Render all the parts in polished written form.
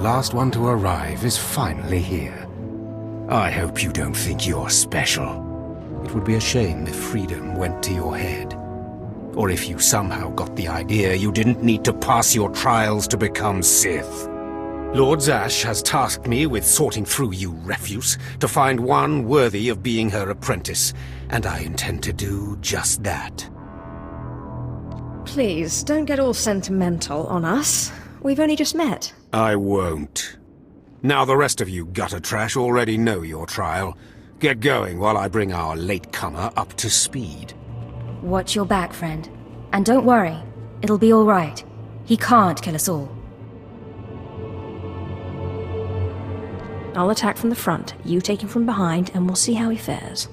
last one to arrive is finally here. I hope you don't think you're special. It would be a shame if freedom went to your head. Or if you somehow got the idea you didn't need to pass your trials to become Sith. Lord Zash has tasked me with sorting through you refuse to find one worthy of being her apprentice, and I intend to do just that. Please, don't get all sentimental on us. We've only just met. I won't. Now the rest of you gutter trash already know your trial. Get going while I bring our latecomer up to speed. Watch your back, friend. And don't worry, it'll be all right. He can't kill us all. I'll attack from the front, you take him from behind, and we'll see how he fares.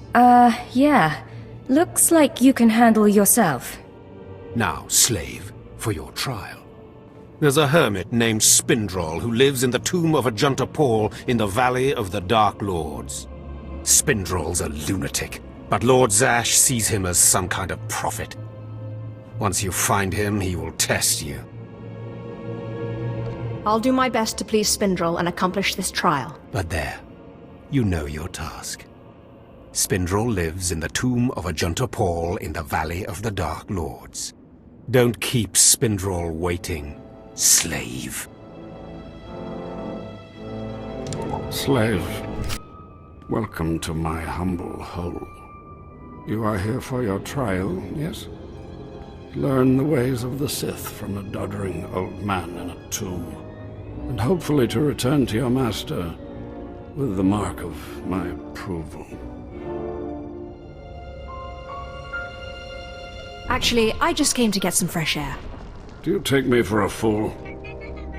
Yeah. Looks like you can handle yourself. Now, slave, for your trial. There's a hermit named Spindrol who lives in the tomb of Ajunta Paul in the Valley of the Dark Lords. Spindrol's a lunatic, but Lord Zash sees him as some kind of prophet. Once you find him, he will test you. I'll do my best to please Spindrol and accomplish this trial. But there, you know your task. Spindrol lives in the tomb of Ajunta Paul in the Valley of the Dark Lords. Don't keep Spindrol waiting, slave. Slave, welcome to my humble hole. You are here for your trial, yes? Learn the ways of the Sith from a doddering old man in a tomb, and hopefully to return to your master with the mark of my approval. Actually, I just came to get some fresh air. Do you take me for a fool?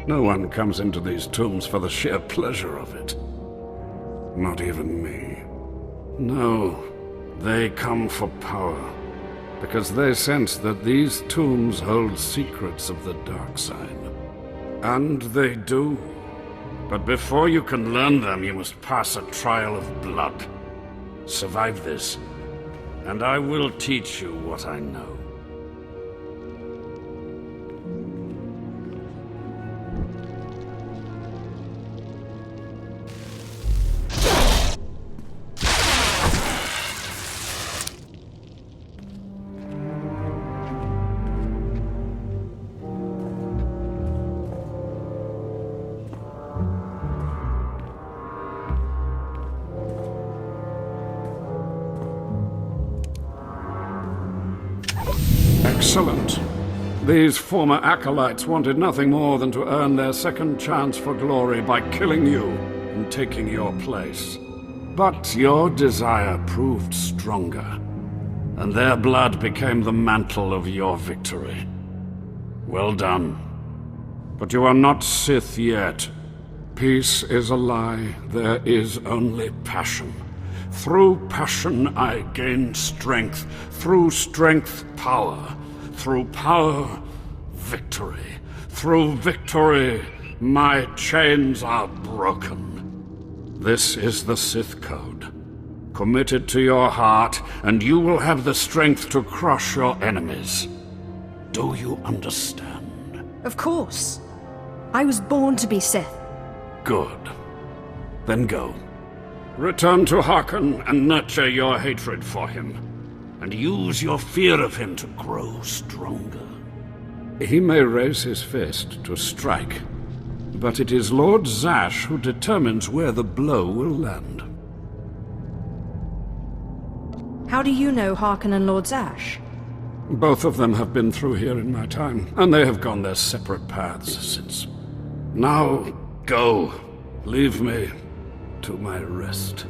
No one comes into these tombs for the sheer pleasure of it. Not even me. No, they come for power, because they sense that these tombs hold secrets of the dark side. And they do. But before you can learn them, you must pass a trial of blood. Survive this, and I will teach you what I know. Excellent. These former acolytes wanted nothing more than to earn their second chance for glory by killing you and taking your place. But your desire proved stronger, and their blood became the mantle of your victory. Well done. But you are not Sith yet. Peace is a lie. There is only passion. Through passion I gain strength. Through strength, power. Through power, victory. Through victory, my chains are broken. This is the Sith Code. Commit it to your heart, and you will have the strength to crush your enemies. Do you understand? Of course. I was born to be Sith. Good. Then go. Return to Harkon and nurture your hatred for him, and use your fear of him to grow stronger. He may raise his fist to strike, but it is Lord Zash who determines where the blow will land. How do you know Harkon and Lord Zash? Both of them have been through here in my time, and they have gone their separate paths since. Now, go. Leave me to my rest.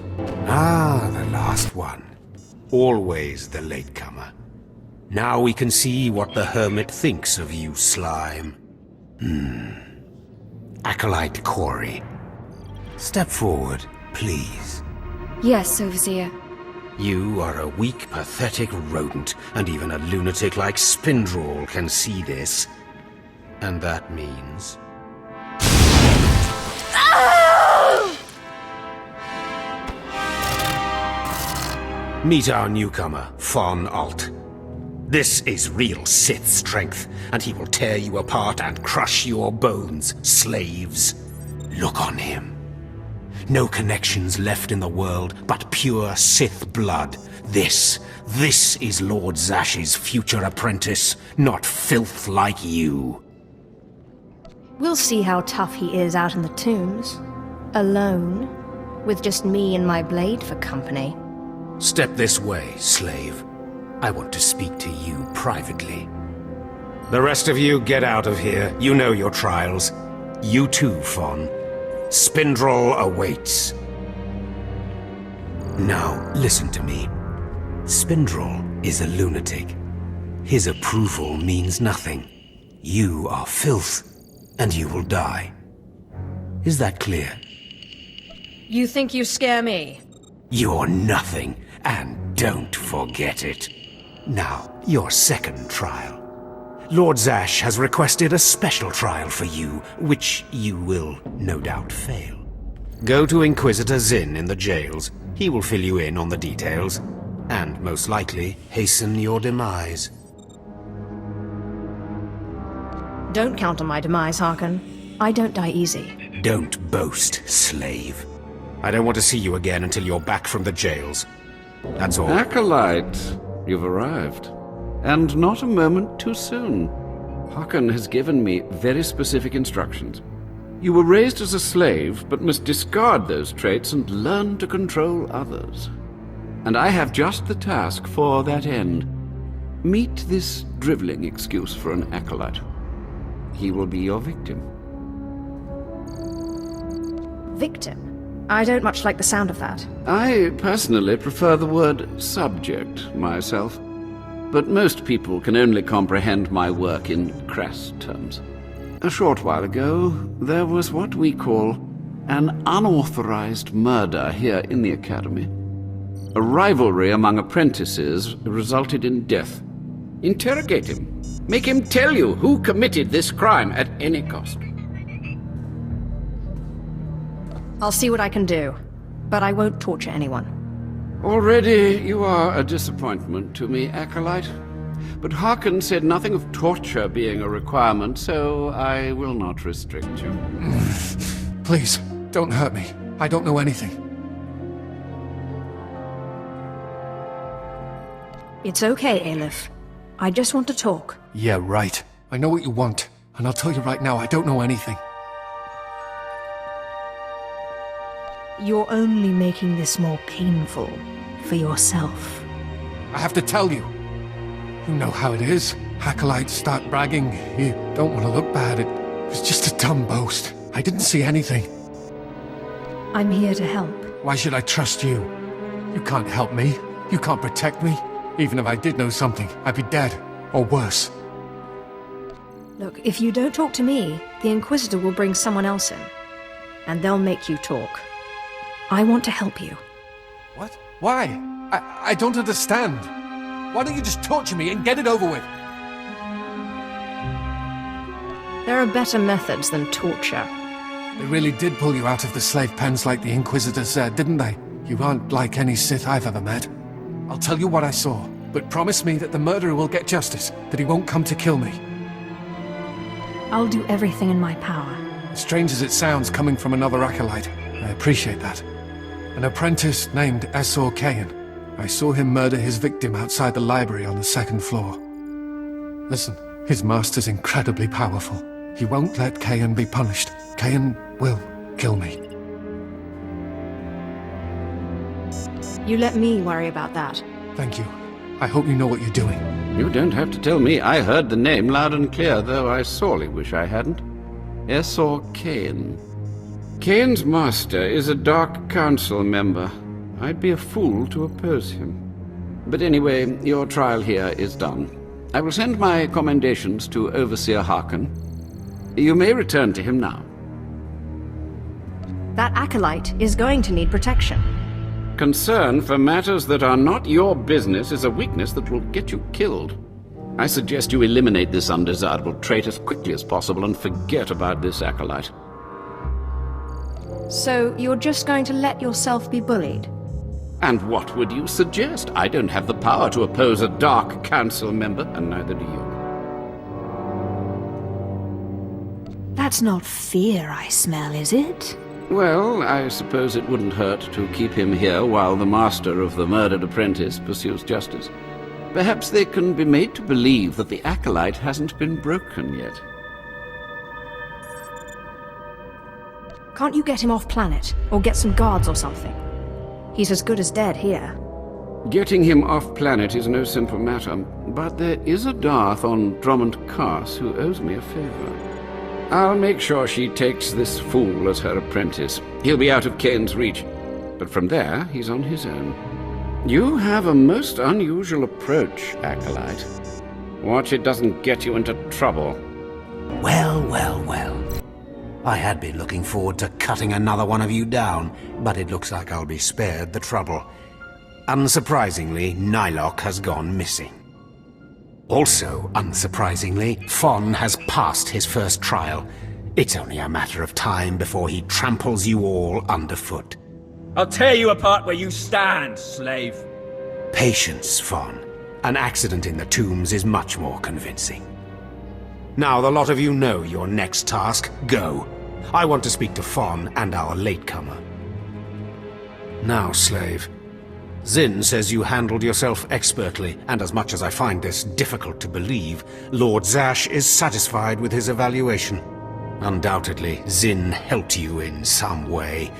Ah, the last one. Always the latecomer. Now we can see what the hermit thinks of you, slime. Acolyte Corey. Step forward, please. Yes, Overseer. You are a weak, pathetic rodent, and even a lunatic like Spindrol can see this. And that means... Meet our newcomer, Von Alt. This is real Sith strength, and he will tear you apart and crush your bones, slaves. Look on him. No connections left in the world, but pure Sith blood. This is Lord Zash's future apprentice, not filth like you. We'll see how tough he is out in the tombs. Alone, with just me and my blade for company. Step this way, slave. I want to speak to you privately. The rest of you get out of here. You know your trials. You too, Fawn. Spindrel awaits. Now, listen to me. Spindrel is a lunatic. His approval means nothing. You are filth, and you will die. Is that clear? You think you scare me? You're nothing, and don't forget it. Now, your second trial. Lord Zash has requested a special trial for you, which you will no doubt fail. Go to Inquisitor Zinn in the jails. He will fill you in on the details, and most likely hasten your demise. Don't count on my demise, Harkon. I don't die easy. Don't boast, slave. I don't want to see you again until you're back from the jails. That's all. Acolyte, you've arrived. And not a moment too soon. Harkon has given me very specific instructions. You were raised as a slave, but must discard those traits and learn to control others. And I have just the task for that end. Meet this driveling excuse for an acolyte. He will be your victim. Victim? I don't much like the sound of that. I personally prefer the word subject myself. But most people can only comprehend my work in crass terms. A short while ago, there was what we call an unauthorized murder here in the Academy. A rivalry among apprentices resulted in death. Interrogate him. Make him tell you who committed this crime at any cost. I'll see what I can do, but I won't torture anyone. Already you are a disappointment to me, Acolyte. But Harkon said nothing of torture being a requirement, so I will not restrict you. Please, don't hurt me. I don't know anything. It's okay, Aleph. I just want to talk. Yeah, right. I know what you want, and I'll tell you right now, I don't know anything. You're only making this more painful for yourself. I have to tell you. You know how it is. Acolytes start bragging. You don't want to look bad. It was just a dumb boast. I didn't see anything. I'm here to help. Why should I trust you? You can't help me. You can't protect me. Even if I did know something, I'd be dead. Or worse. Look, if you don't talk to me, the Inquisitor will bring someone else in. And they'll make you talk. I want to help you. What? Why? I don't understand. Why don't you just torture me and get it over with? There are better methods than torture. They really did pull you out of the slave pens like the Inquisitor said, didn't they? You aren't like any Sith I've ever met. I'll tell you what I saw, but promise me that the murderer will get justice, that he won't come to kill me. I'll do everything in my power. As strange as it sounds coming from another acolyte, I appreciate that. An apprentice named SWTOR Kayan. I saw him murder his victim outside the library on the second floor. Listen, his master's incredibly powerful. He won't let Kayan be punished. Kayan will kill me. You let me worry about that. Thank you. I hope you know what you're doing. You don't have to tell me. I heard the name loud and clear, though I sorely wish I hadn't. SWTOR Kayan. Kayan's master is a Dark Council member. I'd be a fool to oppose him. But anyway, your trial here is done. I will send my commendations to Overseer Harkon. You may return to him now. That acolyte is going to need protection. Concern for matters that are not your business is a weakness that will get you killed. I suggest you eliminate this undesirable trait as quickly as possible and forget about this acolyte. So you're just going to let yourself be bullied? And what would you suggest? I don't have the power to oppose a Dark Council member, and neither do you. That That's not fear I smell, is it? Well, I suppose it wouldn't hurt to keep him here while the master of the murdered apprentice pursues justice. Perhaps they can be made to believe that the acolyte hasn't been broken yet. Can't you get him off planet? Or get some guards or something? He's as good as dead here. Getting him off planet is no simple matter, but there is a Darth on Drummond Cars who owes me a favor. I'll make sure she takes this fool as her apprentice. He'll be out of Kane's reach, but from there, he's on his own. You have a most unusual approach, Acolyte. Watch it doesn't get you into trouble. Well, well, well. I had been looking forward to cutting another one of you down, but it looks like I'll be spared the trouble. Unsurprisingly, Nylock has gone missing. Also, unsurprisingly, Fon has passed his first trial. It's only a matter of time before he tramples you all underfoot. I'll tear you apart where you stand, slave. Patience, Fon. An accident in the tombs is much more convincing. Now the lot of you know your next task. Go. I want to speak to Fon and our latecomer. Now, slave. Zin says you handled yourself expertly, and as much as I find this difficult to believe, Lord Zash is satisfied with his evaluation. Undoubtedly, Zin helped you in some way,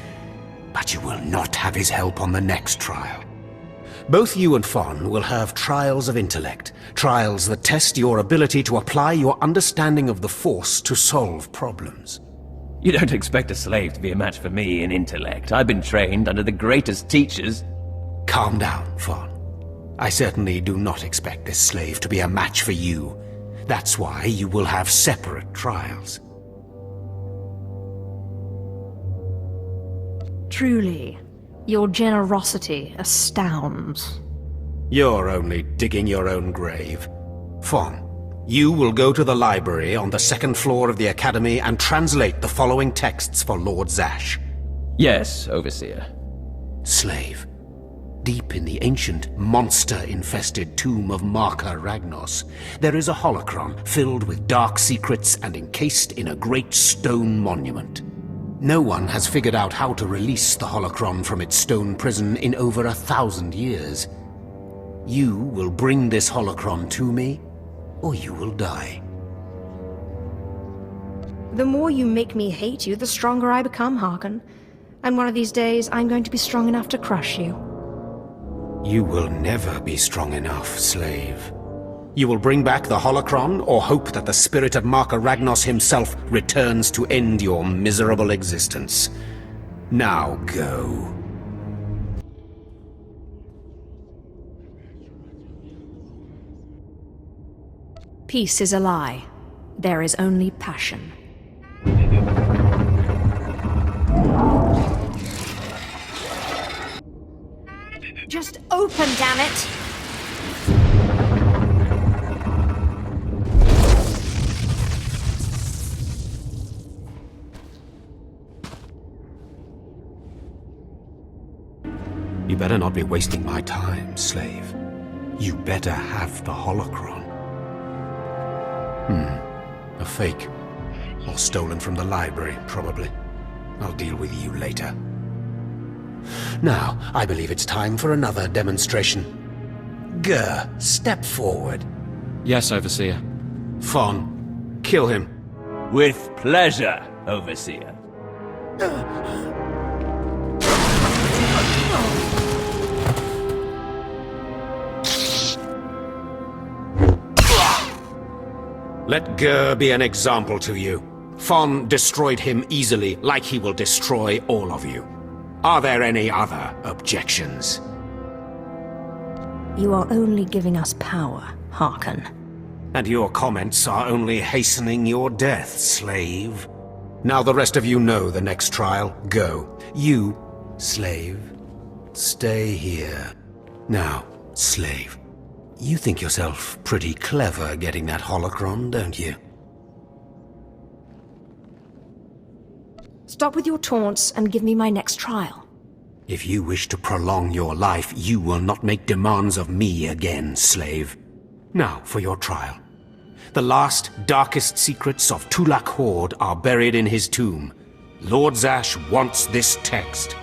but you will not have his help on the next trial. Both you and Fon will have trials of intellect, trials that test your ability to apply your understanding of the Force to solve problems. You don't expect a slave to be a match for me in intellect. I've been trained under the greatest teachers. Calm down, Fon. I certainly do not expect this slave to be a match for you. That's why you will have separate trials. Truly, your generosity astounds. You're only digging your own grave. Fon, you will go to the library on the second floor of the Academy and translate the following texts for Lord Zash. Yes, Overseer. Slave. Deep in the ancient, monster-infested tomb of Marka Ragnos, there is a holocron filled with dark secrets and encased in a great stone monument. No one has figured out how to release the holocron from its stone prison in over 1,000 years. You will bring this holocron to me, or you will die. The more you make me hate you, the stronger I become, Harkon. And one of these days, I'm going to be strong enough to crush you. You will never be strong enough, slave. You will bring back the holocron, or hope that the spirit of Marka Ragnos himself returns to end your miserable existence. Now go. Peace is a lie. There is only passion. Just open, damn it! You better not be wasting my time, slave. You better have the holocron. A fake. Or stolen from the library, probably. I'll deal with you later. Now, I believe it's time for another demonstration. Gur, step forward. Yes, Overseer. Fon, kill him. With pleasure, Overseer. Let Gur be an example to you. Fon destroyed him easily, like he will destroy all of you. Are there any other objections? You are only giving us power, Harkon. And your comments are only hastening your death, slave. Now the rest of you know the next trial. Go. You, slave, stay here. Now, slave, you think yourself pretty clever getting that holocron, don't you? Stop with your taunts and give me my next trial. If you wish to prolong your life, you will not make demands of me again, slave. Now for your trial. The last, darkest secrets of Tulak Horde are buried in his tomb. Lord Zash wants this text.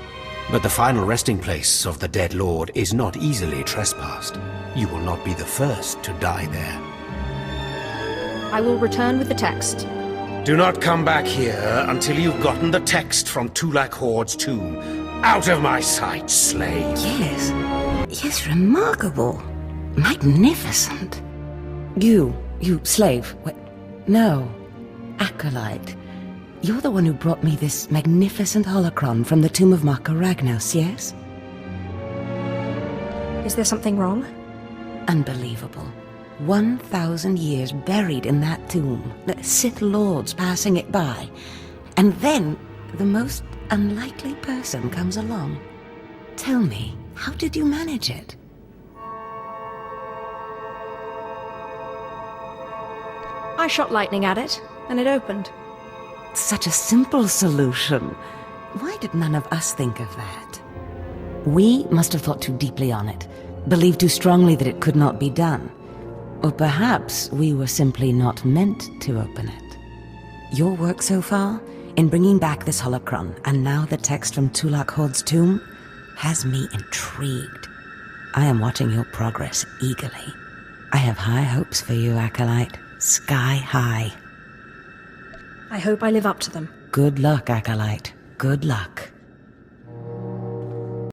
But the final resting place of the dead lord is not easily trespassed. You will not be the first to die there. I will return with the text. Do not come back here until you've gotten the text from Tulak Horde's tomb. Out of my sight, slave! Yes. Yes, remarkable. Magnificent. You slave. Wait, no. Acolyte. You're the one who brought me this magnificent holocron from the tomb of Marka Ragnos, yes? Is there something wrong? Unbelievable. 1,000 years buried in that tomb. The Sith Lords passing it by. And then the most unlikely person comes along. Tell me, how did you manage it? I shot lightning at it, and it opened. Such a simple solution. Why did none of us think of that? We must have thought too deeply on it, believed too strongly that it could not be done. Or perhaps we were simply not meant to open it. Your work so far, in bringing back this holocron, and now the text from Tulak Horde's tomb, has me intrigued. I am watching your progress eagerly. I have high hopes for you, Acolyte. Sky high. I hope I live up to them. Good luck, Acolyte. Good luck.